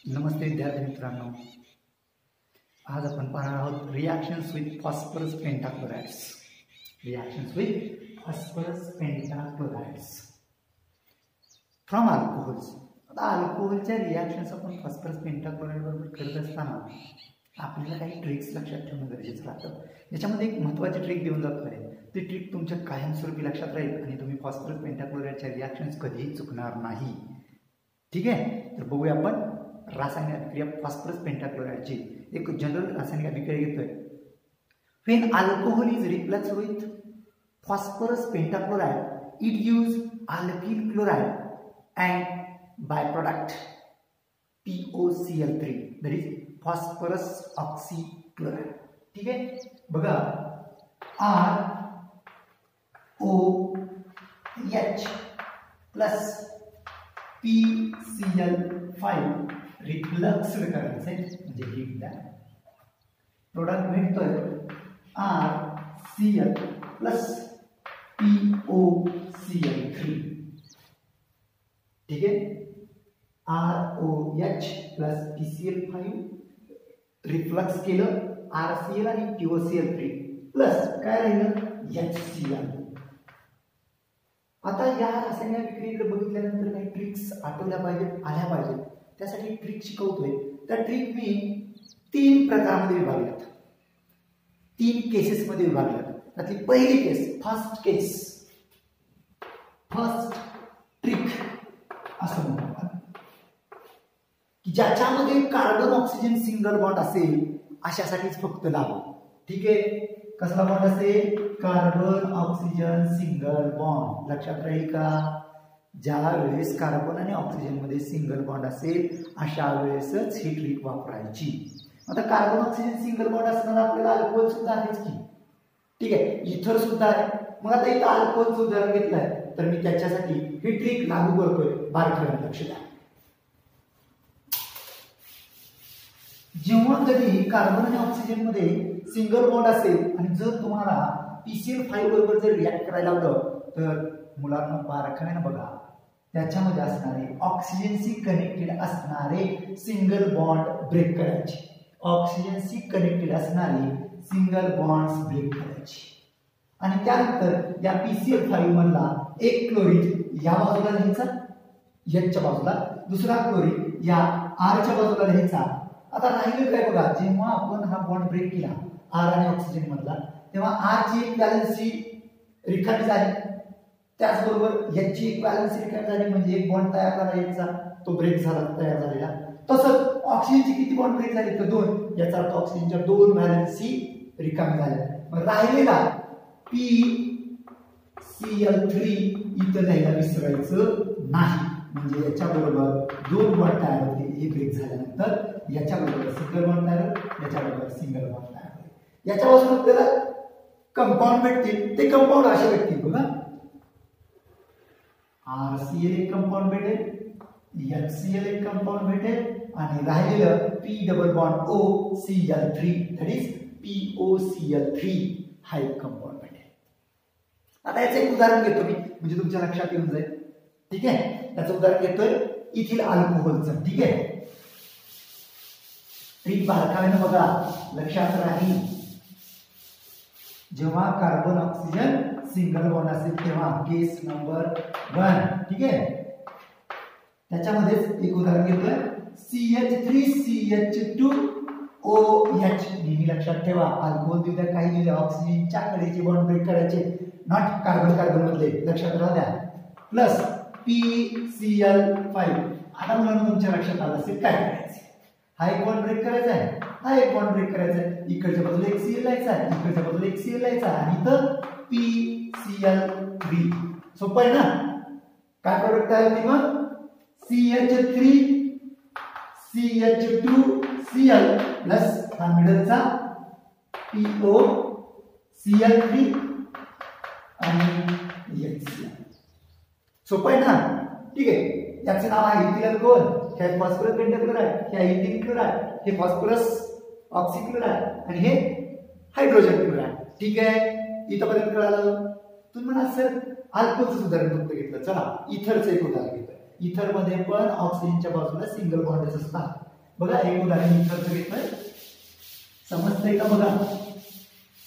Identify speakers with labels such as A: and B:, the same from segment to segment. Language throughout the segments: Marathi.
A: नमस्ते विद्यार्थी मित्रांनो, आज आपण पाहणार आहोत reactions with phosphorus pentachlorides. Reactions with phosphorus pentachlorides from alcohols. आता अल्कोहोलच्या रिॲक्शन्स आपण फॉस्फरस पेंटाक्लोराइड बरोबर करत असताना आपल्याला काही ट्रिक्स लक्षात ठेवणं गरजेचं राहतं. याच्यामध्ये एक महत्त्वाची ट्रिक देऊन जातो आहे. ती ट्रिक तुमच्या कायमस्वरूपी लक्षात राहील आणि तुम्ही फॉस्फरस पेंटाक्लोराइडच्या रिॲक्शन्स कधीही चुकणार नाही. ठीक आहे, तर बघूया आपण रासायनिक अभिक्रिया फॉस्फरस पेंटाक्लोराइडची. एक जनरल रासायनिक अभिक्रिया घेतोय. When alcohol is रिप्लेक्स with phosphorus pentachloride it gives alkyl chloride and by product POCl3 that is phosphorus oxychloride. ठीक आहे, बघा ROH प्लस PCl5 रिफ्लक्स करायचं आहे म्हणजे हीटला प्रोडक्ट भेटतोय RCl प्लस POCl3. ठीक आहे, ROH प्लस PCl5 रिफ्लक्स केलं RCl आणि POCl3 प्लस काय राहिलं HCl. आता या रासायनिक अभिक्रियेकडे बघितल्यानंतर काही ट्रिक्स आठवल्या पाहिजेत, आल्या पाहिजेत. त्यासाठी एक ट्रिक शिकवतोय. त्या ट्रिक मी 3 प्रकारामध्ये विभागल्यात, 3 केसेसमध्ये विभागल्यात. त्यातली पहिली केस, फर्स्ट ट्रिक असं म्हणतात की ज्याच्यामध्ये कार्बन ऑक्सिजन सिंगल बॉन्ड असेल अशासाठीच फक्त लागू. ठीक आहे, कसला बॉन्ड असेल? Carbon oxygen single bond. लक्षात राहील का? ज्या वेळेस कार्बन आणि ऑक्सिजन मध्ये सिंगल बॉन्ड असेल अशा वेळेसच ही ट्रिक वापरायची. आता कार्बन ऑक्सिजन सिंगल बॉन्ड असताना आपल्याला अल्कोहोल सुद्धा आहेच की. ठीक आहे, इथर सुद्धा आहे. मग आता इथं अल्कोहोलचं उदाहरण घेतलंय तर मी त्याच्यासाठी ही ट्रिक लागू करतोय. बारकाईने लक्ष द्या. जेव्हा कधी कार्बन आणि ऑक्सिजन मध्ये सिंगल बॉन्ड असेल आणि जर तुम्हाला PCl5 बरोबर जर रिॲक्ट करायला लावलं तर मुलांना बारकाईने बघा, त्याच्यामध्ये असणारे ऑक्सिजनशी कनेक्टेड असणारे सिंगल बॉन्ड ब्रेक करायचे. ऑक्सिजनशी कनेक्टेड असणारे सिंगल बॉन्ड्स ब्रेक करायचे आणि त्यानंतर या PCl5 मधला एक क्लोरीन या बाजूला लिहायचा, H च्या बाजूला, दुसरा क्लोरीन या R च्या बाजूला लिहायचा. आता राहिलं काय बघा, जेव्हा आपण हा बॉन्ड ब्रेक केला R आणि ऑक्सिजन मधला तेव्हा R ची एक बॅलन्सची रिकामी झाली, त्याचबरोबर H ची एक बॅलन्सची रिकामी झाली म्हणजे एक बॉन्ड तयार झाला, याचा तो ब्रेक झाला तयार झालेला. तसंच ऑक्सिजनची किती बॉन्ड ब्रेक झाले तर 2. याचा अर्थ ऑक्सिजनच्या 2 बॅलन्सची रिकामी झाल्या. मग राहिलेला PCl3 इथं लिहायला विसरायचं नाही म्हणजे याच्या बरोबर 2 बॉन्ड तयार होते. हे ब्रेक झाल्यानंतर याच्या बरोबर सिंगल बॉन्ड तयार होईल, याच्या बरोबर सिंगल बॉन्ड तयार होईल. याच्या बाजूला आपल्याला कंपाऊंड भेटतील. ते कंपाऊंड असे भेटतील बघा, RCl एक कंपाऊंड भेटेल, HCl एक कंपाऊंड भेटेल आणि राहिलेलं P double bond OCl3 that is POCl3 हा एक कंपाऊंड भेटेल. आता याचं एक उदाहरण घेतो मी म्हणजे तुमच्या लक्षात येऊन जाईल. ठीक आहे, त्याचं उदाहरण घेतोय इथिल अल्कोहोलचं. ठीक आहे, ट्रिक बारकाईने बघा, लक्षात राहील. जेव्हा कार्बन ऑक्सिजन सिंगल बॉन्ड असेल तेव्हा केस नंबर 1. ठीक आहे, त्याच्यामध्येच एक उदाहरण घेतोय CH3CH2OH. नेहमी लक्षात ठेवा, अल्कोहोल दिल्या काही दिल्या ऑक्सिजनच्या कडेचे बॉन्ड ब्रेक करायचे, नॉट कार्बन कार्बन मधले. लक्षात राहू द्या. Plus PCl5. आता मुलांना तुमच्या लक्षात आलं असेल काय करायचं. हा एक बॉन्ड ब्रेक करायचा आहे, हा एक बॉन्ड ब्रेक करायचा आहे. इकडच्या बाजूला एक Cl लायचा आहे, इकडच्या बाजूला एक Cl लायचा आणि इथं PCl3. सोपं आहे ना? काय प्रोडक्ट आहे ती मग? CH3 CH2Cl प्लस हा मिडलचा POCl3 आणि HCl. सोपं आहे ना? ठीक आहे, याचं नाव आहे इथिल अल्कोहोल. हे फॉस्फरस पेंटाक्लोराइड, हे इथिल क्लोराइड, हे फॉस्फरस ऑक्सीक्लोराइड आणि हे हायड्रोजन क्लोराइड. ठीक आहे, इथपर्यंत कळालं? तुम्ही म्हणा सर अल्कोहोलचं उदाहरण फक्त घेतलं. चला इथरचं एक उदाहरण घेतलं. इथर मध्ये पण ऑक्सिजनच्या बाजूला सिंगल बॉन्डच असतात. बघा एक उदाहरण मी खर्च घेतलं, समजतंय का बघा.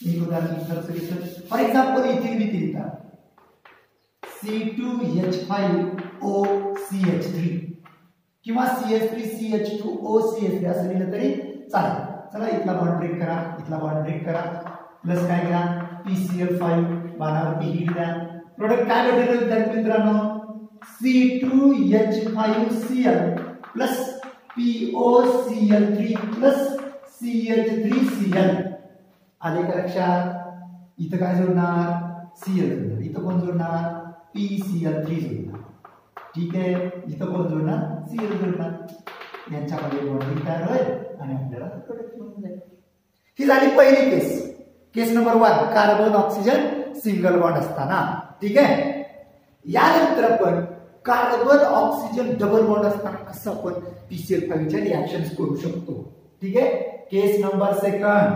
A: एक उदाहरण मी खर्च घेतलं. फॉर एक्झाम्पल इथे मी लिहिता C2H5OCH3 किंवा CH3CH2OCH3 असं लिहिलं तरी चालेल. चला इथला बॉन्ड ब्रेक करा, इथला बॉन्ड ब्रेक करा, प्लस काय करा PCl5 बाणावरती हीट द्या. प्रोडक्ट काय भेटेल विद्यार्थी मित्रांनो, C2H5Cl plus POCl3 plus CH3Cl. आले का लक्षात. इथं काय जोडणार Cl जोडणार, इथं कोण जोडणार PCl3 जोडणार. ठीक आहे, इथं कोण जोडणार Cl जोडणार. यांच्यामध्ये बॉन्डिंग तयार होईल आणि आपल्याला प्रोडक्ट मिळून जाईल. ही झाली पहिली case. Case number 1 carbon oxygen single bond असताना. ठीक आहे, यानंतर आपण कार्बन ऑक्सिजन डबल बॉन्ड असताना कसं आपण PCl5 च्या रिएक्शन्स करू शकतो. ठीक आहे, case number second.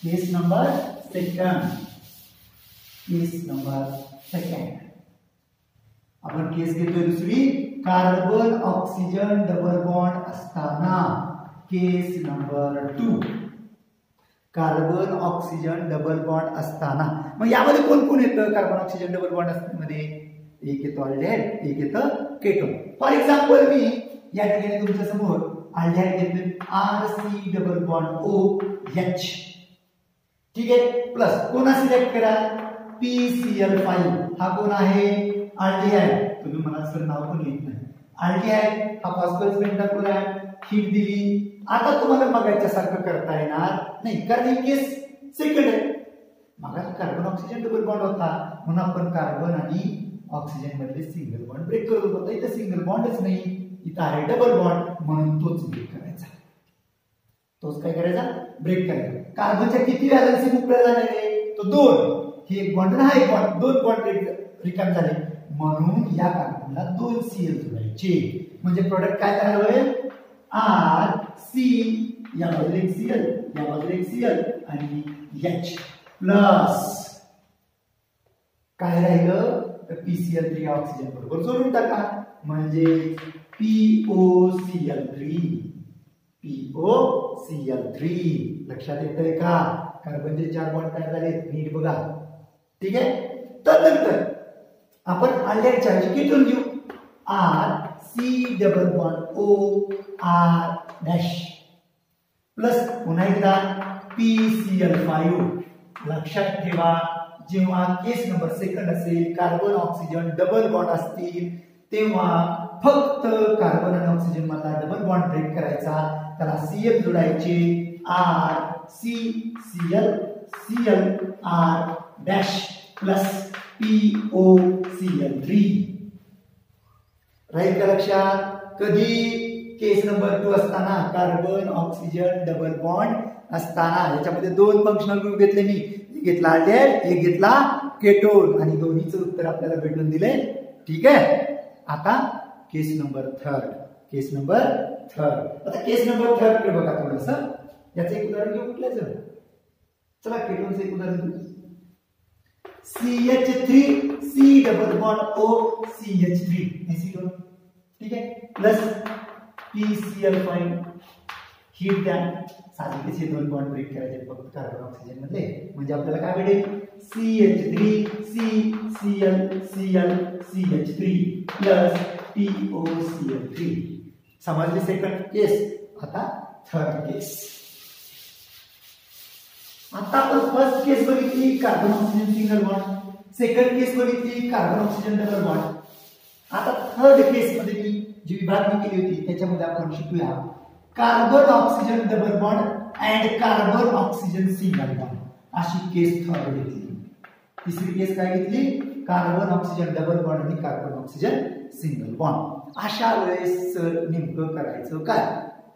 A: Case number second आपण केस घेतोय दुसरी, कार्बन ऑक्सिजन डबल बॉन्ड असताना. Case number 2 carbon oxygen double bond असताना. मग यामध्ये कोण कोण येतं कार्बन ऑक्सिजन डबल बॉन्ड असताना? एक येतो अल्डिहाइड, एक येतं केटोन. फॉर एक्झाम्पल मी या ठिकाणी तुमच्या समोर अल्डिहाइड घेतलं RC डबल बॉन्ड OH. ठीक आहे, प्लस कोणा सिलेक्ट करा PCl5. हा कोण आहे अल्डिहाइड. तुम्ही मला सर नाव पण लिहित नाही. अल्डिहाइड हा फॉस्फरस पेंटाकोल आहे. हीट दिली. आता तुम्हाला बघायच्या सारखं करता येणार नाही कारण ही केस सेकंड आहे. मग कार्बन ऑक्सिजन डबल बॉन्ड होता म्हणून आपण कार्बन आणि ऑक्सिजन मधले सिंगल बॉन्ड ब्रेक करत होतो. इथे सिंगल बॉन्डच नाही, इथं आहे डबल बॉन्ड म्हणून तोच ब्रेक करायचा. तोच काय करायचा ब्रेक करायचा. कार्बनच्या किती व्हॅलेन्सी मोकळ्या झालेले तो 2. हे एक बॉन्ड हा एक बॉन्ड, 2 बॉन्ड रिकाम झाले म्हणून या कार्बनला 2 Cl जोडायचे. म्हणजे प्रोडक्ट काय तयार होईल RC या बाजूला एक Cl, या बाजूला एक Cl आणि H प्लस काय राहिलं तर PCl3 ऑक्सिजन बरोबर जोडून टाका म्हणजे POCl3. लक्षात येतंय का. कार्बनचे 4 बॉन्ड तयार झाले नीट बघा. ठीक आहे, तर नंतर आपण अल्डिहाइडच्या ऐवजी केटोन घेऊ RC double bond OR dash plus पुन्हा एकदा PCl5. लक्षात ठेवा जेव्हा केस नंबर सेकंड असेल कार्बन ऑक्सिजन डबल बॉन्ड असतील तेव्हा फक्त कार्बन आणि ऑक्सिजन मधला डबल बॉन्ड ब्रेक करायचा, त्याला Cl जोडायचे RCCl R dash plus POCl3. राहील का लक्षात. कधी केस नंबर 2 असताना कार्बन ऑक्सिजन डबल बॉन्ड असताना. याच्यामध्ये 2 फंक्शनल ग्रुप घेतले मी, एक घेतला अल्डिहाइड, एक घेतला केटोन आणि दोन्हीचं उत्तर आपल्याला भेटून दिले. ठीक आहे, आता केस नंबर 3. केस नंबर 3. आता केस नंबर 3 कडे बघा थोडंसं. याचं एक उदाहरण घेऊ कुठल्याच. चला केटोनचं एक उदाहरण घेऊ. CH3C double bond OCH3 acetone. ठीक आहे, प्लस PCl5 हीट द्या. साहजिकच हे 2 बॉन्ड ब्रेक करायचे फक्त कार्बन ऑक्सिजन मधले म्हणजे आपल्याला काय भेटेल CH3CCl CH3 प्लस POCl3. समजली सेकंड केस. आता थर्ड केस. आता आपण फर्स्ट केस बघितली carbon oxygen single bond, second case बघितली कार्बन ऑक्सिजन डबल बॉन्ड. आता थर्ड केस मध्ये मी जी विभागणी केली होती त्याच्यामध्ये आपण शिकूया carbon oxygen double bond and carbon oxygen single bond अशी केस थर्ड घेतली. तिसरी केस काय घेतली कार्बन ऑक्सिजन डबल बॉन्ड आणि कार्बन ऑक्सिजन सिंगल बॉन्ड. अशा वेळेस नेमकं करायचं काय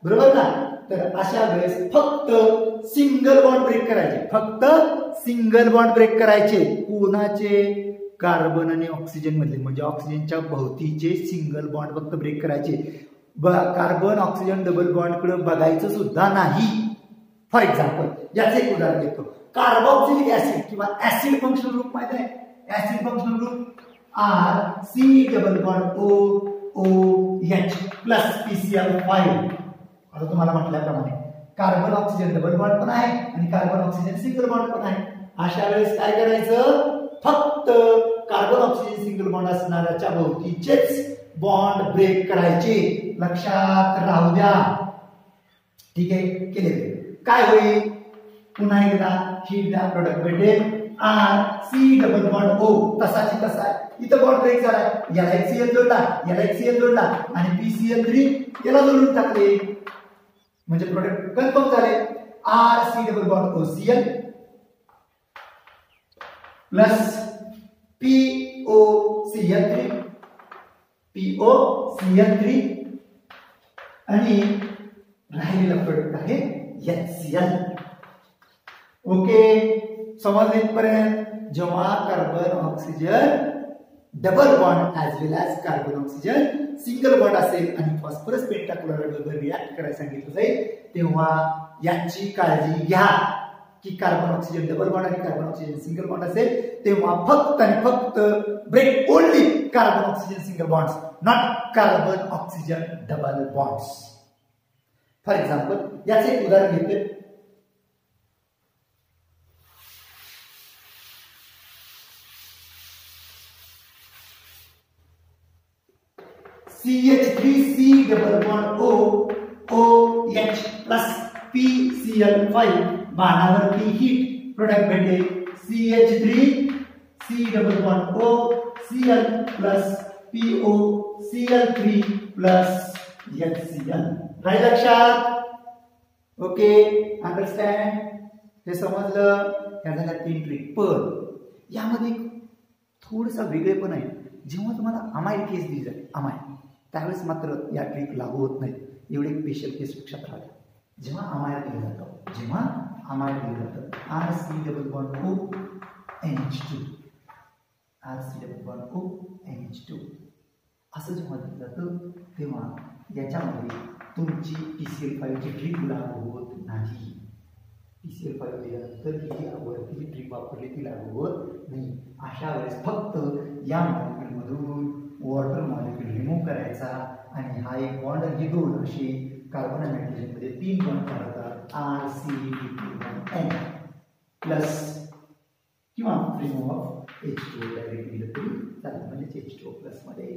A: बरोबर ना. तर अशा वेळेस फक्त सिंगल बॉन्ड ब्रेक करायचे, फक्त सिंगल बॉन्ड ब्रेक करायचे. कोणाचे कार्बन आणि ऑक्सिजन मधले म्हणजे ऑक्सिजनच्या भोवतीचे सिंगल बॉन्ड फक्त ब्रेक करायचे. कार्बन ऑक्सिजन डबल बॉन्ड कडे बघायचं सुद्धा नाही. फॉर एक्झाम्पल याचे एक उदाहरण देतो. कार्बोक्सिलिक ऍसिड किंवा ऍसिड फंक्शनल ग्रुप माहिती आहे. Acid functional group RC double bond OOH plus PCl5 आता तुम्हाला म्हटल्याप्रमाणे कार्बन ऑक्सिजन डबल बॉन्ड पण आहे आणि कार्बन ऑक्सिजन सिंगल बॉन्ड पण आहे. अशा वेळेस काय करायचं, फक्त कार्बन ऑक्सिजन सिंगल बॉन्ड असणाऱ्याच्या भोवतीचेच बॉन्ड ब्रेक करायचे. लक्षात राहू द्या. ठीक आहे, केले. काय होईल, पुन्हा एकदा हीटला प्रोडक्ट भेटेल RC डबल बॉन्ड O तसाची तसा आहे. इथं बॉन्ड ब्रेक झाला, याला एक Cl जोडला, याला एक Cl जोडला आणि PCl3 याला जोडून टाकले म्हणजे प्रोडक्ट कन्फर्म झाले. RC double bond OCl plus POCl3 आणि राहिलेला प्रोडक्ट आहे HCl. ओके, समजले इथपर्यंत. जेव्हा carbon oxygen double bond as well as carbon oxygen single bond असेल आणि फॉस्फरस पेंटाक्लोराइड बरोबर रिॲक्ट करायला सांगितलं जाईल, तेव्हा याची काळजी घ्या की कार्बन ऑक्सिजन डबल बॉन्ड आणि कार्बन ऑक्सिजन सिंगल बॉन्ड असेल तेव्हा फक्त आणि फक्त break only carbon oxygen single bonds, not carbon oxygen double bonds. For example याचे एक उदाहरण घेतले. CH3C double bond OH plus PCl5 बाणावरती हीट प्रोडक्ट भेटेल CH3C double bond OCl plus POCl3 plus HCl. Right लक्षात. Okay, understand. हे समजलं. या झाल्या 3 ट्रिक. पण यामध्ये थोडंसं वेगळे पण आहे. जेव्हा तुम्हाला अमाइड केस दिली जाते अमाइड, त्यावेळेस मात्र या ट्रिक लागू होत नाही. एवढे स्पेशल केस लक्षात राहते. जेव्हा अमाइड दिलं जातं, जेव्हा अमाइड दिलं जातं RC double bond ONH2 RC double bond ONH2 असं जेव्हा दिलं जातं तेव्हा याच्यामध्ये तुमची PCl5 ची ट्रिक लागू होत नाही. PCl5 दिल्यानंतर ही वरती जी ट्रिक वापरली ती लागू होत नाही. अशा वेळेस फक्त या मॉलिक्यूलमधून वॉटर मॉलिक्यूल रिमूव्ह करायचा आणि हा एक बॉन्ड आणि दोन असे कार्बन आणि नायट्रोजन मध्ये 3 बॉन्ड करतात RC2N प्लस किंवा रिमूव्ह ऑफ H2O डायरेक्टली दिलं तरी चालेल, म्हणजे H2O प्लस मध्ये.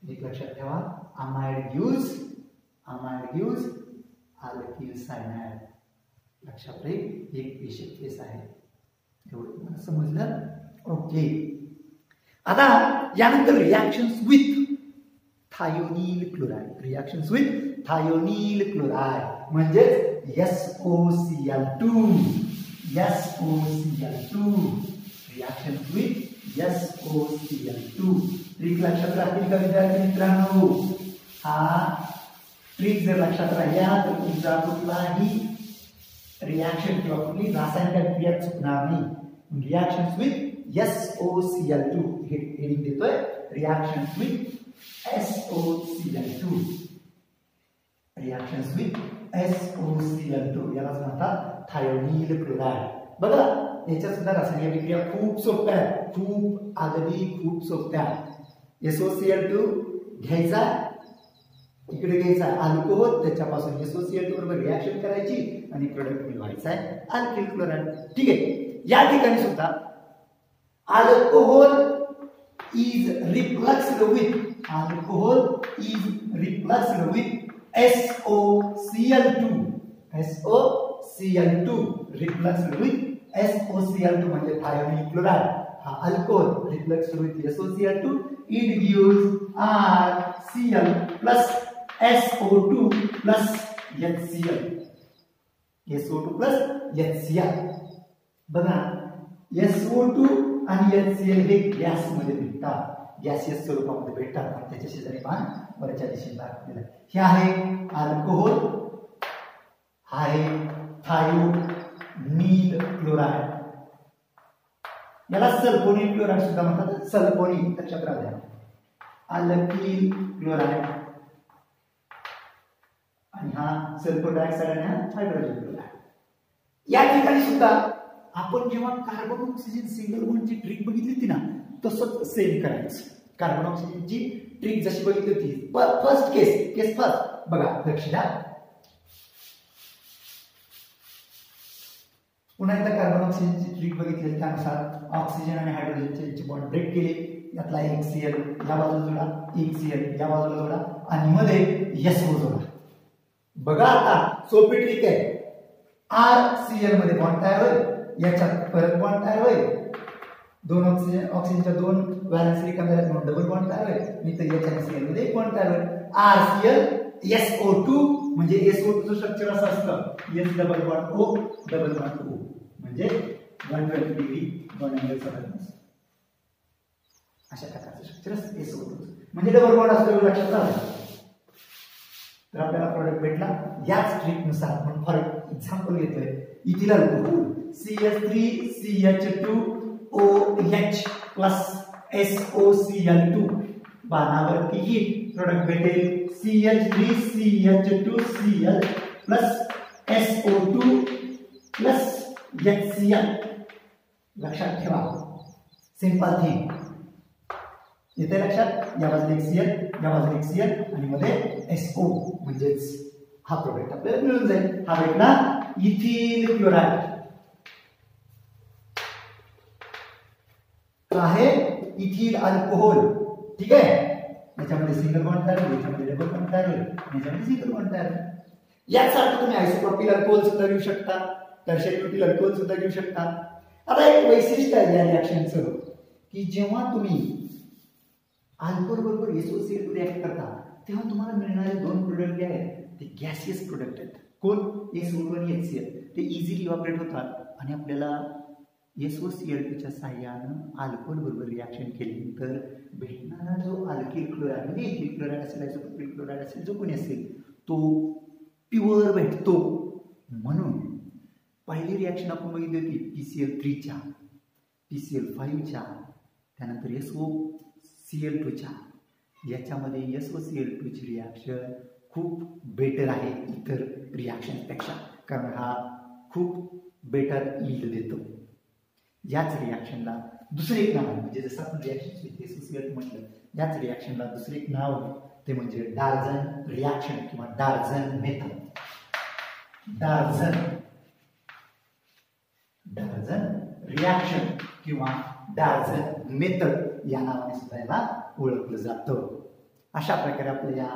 A: एक लक्षात ठेवा, अमाइड गिव्स अल्किल सायनाइड. लक्षात राहील. एक स्पेशल केस आहे. एवढं तुम्हाला समजलं. ओके, आता यानंतर रिएक्शन्स विथ थायोनील क्लोराइड म्हणजेच SOCl2 reactions with SOCl2. Trick लक्षात राहतील का विद्यार्थी मित्रांनो? हा ट्रिक जर लक्षात राहिल्या तर तुमचा कुठलाही रिएक्शन किंवा कुठली रासायनिक क्रिया चुकणार नाही. रिएक्शन्स विथ SOCl2 हेडिंग देतोय. रिएक्शन्स विथ SOCl2 यालाच म्हणतात थायोनील क्लोराइड. बघा, याच्यात सुद्धा रासायनिक क्रिया खूप सोप्या आहेत, खूप सोप्या. SOCl2 घ्यायचा, इकडे घ्यायचा अल्कोहोल, त्याच्यापासून SOCl2 बरोबर रिएक्शन करायची आणि प्रोडक्ट मिळवायचा आहे अल्किल क्लोराइड. ठीक आहे, या ठिकाणी सुद्धा alcohol is replaced with SOCl2 replaced with SOCl2 म्हणजे थायोनील क्लोराइड. हा alcohol replaced with SOCl2 it gives RCl plus SO2 plus HCl. SO2 plus HCl. बघा, SO2 आणि HCl हे गॅस मध्ये भेटतात, गॅसियस स्वरूपामध्ये भेटतात. त्याच्या शेजारी पान वरच्या दिशेने दाखवलेलं आहे. हे आहे अल्कोहोल, हा आहे थायोनील क्लोराइड. याला सल्फोनील क्लोराइड सुद्धा म्हणतात. सल्फोनील लक्षात राहू द्या. अल्किल क्लोराइड आणि हा सल्फर डायऑक्साइड आणि हा हायड्रोजन क्लोराइड. या ठिकाणी सुद्धा आपण जेव्हा कार्बन ऑक्सिजन सिंगल बॉन्डची ट्रिक बघितली होती ना, तसंच सेम करायचं. कार्बन ऑक्सिजनची ट्रिक जशी बघितली होती फर्स्ट केस फर्स्ट बघा, लक्ष द्या. पुन्हा एकदा कार्बन ऑक्सिजनची ट्रिक बघितली, त्यानुसार ऑक्सिजन आणि हायड्रोजनचे बॉन्ड ब्रेक केले. यातला एक Cl या बाजूला जोडा, एक Cl या बाजूला जोडा आणि मध्ये SO जोडा. बघा आता सोपी ट्रिक आहे. RCl मध्ये बॉन्ड तयार होईल, याच्यात परत बॉन्ड तयार होईल, दोन ऑक्सिजनच्या दोन व्हॅलेन्स रिकाम्या झाल्यात म्हणून डबल बॉन्ड तयार होईल. मी तर याच्या Cl मध्ये एक बॉन्ड तयार होईल. RCl SO2 म्हणजे SO2 चं स्ट्रक्चर असं असतं, S double bond O double bond O म्हणजे 120 डिग्री बॉन्ड अँगल बनतो. अशा प्रकारचं स्ट्रक्चर असतं SO2 म्हणजे डबल बॉन्ड असतो, लक्षात आलं. तर आपल्याला प्रोडक्ट भेटला. याच ट्रिकनुसार आपण फॉर एक्झाम्पल घेतोय, ethyl alcohol CH3CH2OH plus SOCl2 बाणावरती हीट प्रोडक्ट भेटेल CH3CH2Cl plus SO2 plus HCl. लक्षात ठेवा, सिंपल थिंग येते लक्षात. या बाजूला एक Cl, या बाजूला एक Cl आणि मध्ये SO म्हणजेच हा प्रोडक्ट आपल्याला मिळून जाईल. हा भेटला इथिल क्लोराइड. आहे इथिल अल्कोहोल. ठीक आहे, याच्यामध्ये सिंगल बॉन्ड तयार होईल, याच्यामध्ये डबल बॉन्ड तयार होईल, याच्यामध्ये सिंगल बॉन्ड तयार होईल. यासारखं तुम्ही आयसोप्रोपिल अल्कोहोल सुद्धा घेऊ शकता, टर्शियरी ब्युटिल अल्कोहोल सुद्धा घेऊ शकता. आता एक वैशिष्ट्य आहे या रिएक्शनचं की जेव्हा तुम्ही अल्कोहोल बरोबर SOCl रिएक्ट करता तेव्हा तुम्हाला मिळणारे दोन प्रोडक्ट जे आहेत ते गॅसियस प्रोडक्ट आहेत. कोण? SO2 आणि HCl. ते इझिली इव्हॅपोरेट होतात आणि आपल्याला SOCl2च्या साहाय्यानं अल्कोहोल बरोबर रिएक्शन केली तर भेटणारा जो अल्किल क्लोराइड म्हणजे इथिल क्लोराइड असेल, आयसोप्रोपिल क्लोराइड असेल, जो कोणी असेल तो प्युअर भेटतो. म्हणून पहिली रिएक्शन आपण बघितली होती PCl3च्या, PCl5च्या, त्यानंतर SOCl2च्या. याच्यामध्ये SOCl2ची रिएक्शन खूप बेटर आहे इतर रिएक्शनपेक्षा, कारण हा खूप बेटर यील्ड देतो. याच रिएक्शनला दुसरे एक नाव आहे, म्हणजे जसं आपण रिएक्शन SOCl2 म्हटलं, याच रिएक्शनला दुसरे एक नाव आहे ते म्हणजे डार्झन रिएक्शन किंवा डार्झन मेथड. डार्झन रिएक्शन किंवा डार्झन मेथड या नावाने सुद्धा याला ओळखलं जातं. अशा प्रकारे आपल्या या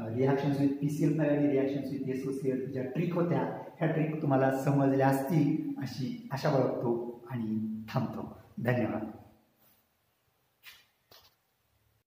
A: रिएक्शन्स विथ PCl5 आणि रिएक्शन्स विथ SOCl2 ज्या ट्रिक होत्या, ह्या ट्रिक तुम्हाला समजल्या असतील अशी आशा बाळगतो आणि थांबतो. धन्यवाद.